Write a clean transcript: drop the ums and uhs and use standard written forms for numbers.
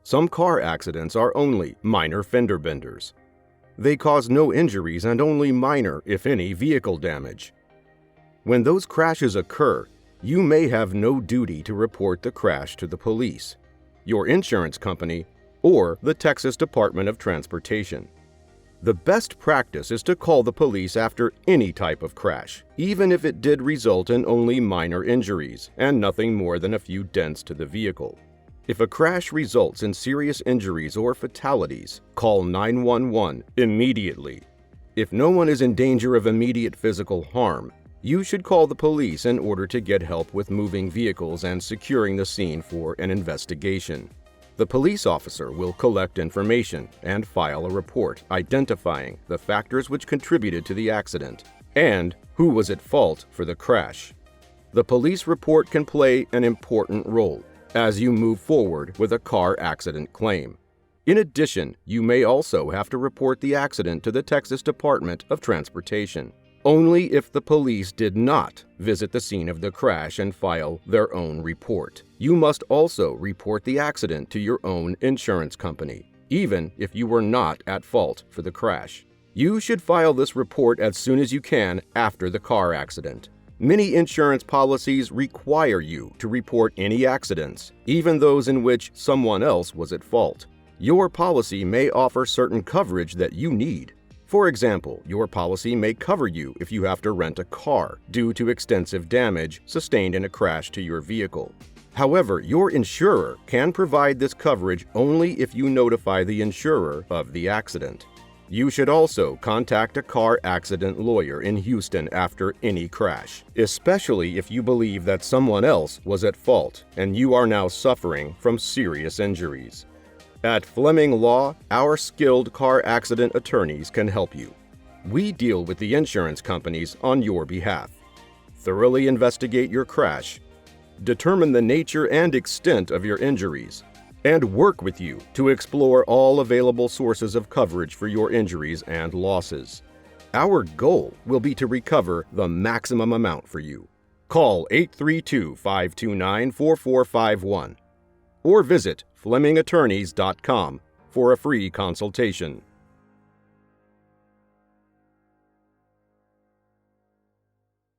Some car accidents are only minor fender benders. They cause no injuries and only minor, if any, vehicle damage. When those crashes occur, you may have no duty to report the crash to the police, your insurance company, or the Texas Department of Transportation. The best practice is to call the police after any type of crash, even if it did result in only minor injuries and nothing more than a few dents to the vehicle. If a crash results in serious injuries or fatalities, call 911 immediately. If no one is in danger of immediate physical harm, you should call the police in order to get help with moving vehicles and securing the scene for an investigation. The police officer will collect information and file a report identifying the factors which contributed to the accident and who was at fault for the crash. The police report can play an important role as you move forward with a car accident claim. In addition, you may also have to report the accident to the Texas Department of Transportation, only if the police did not visit the scene of the crash and file their own report. You must also report the accident to your own insurance company, even if you were not at fault for the crash. You should file this report as soon as you can after the car accident. Many insurance policies require you to report any accidents, even those in which someone else was at fault. Your policy may offer certain coverage that you need. For example, your policy may cover you if you have to rent a car due to extensive damage sustained in a crash to your vehicle. However, your insurer can provide this coverage only if you notify the insurer of the accident. You should also contact a car accident lawyer in Houston after any crash, especially if you believe that someone else was at fault and you are now suffering from serious injuries. At Fleming Law, our skilled car accident attorneys can help you. We deal with the insurance companies on your behalf, thoroughly investigate your crash, determine the nature and extent of your injuries, and work with you to explore all available sources of coverage for your injuries and losses. Our goal will be to recover the maximum amount for you. Call 832-529-4451 or visit FlemingAttorneys.com for a free consultation.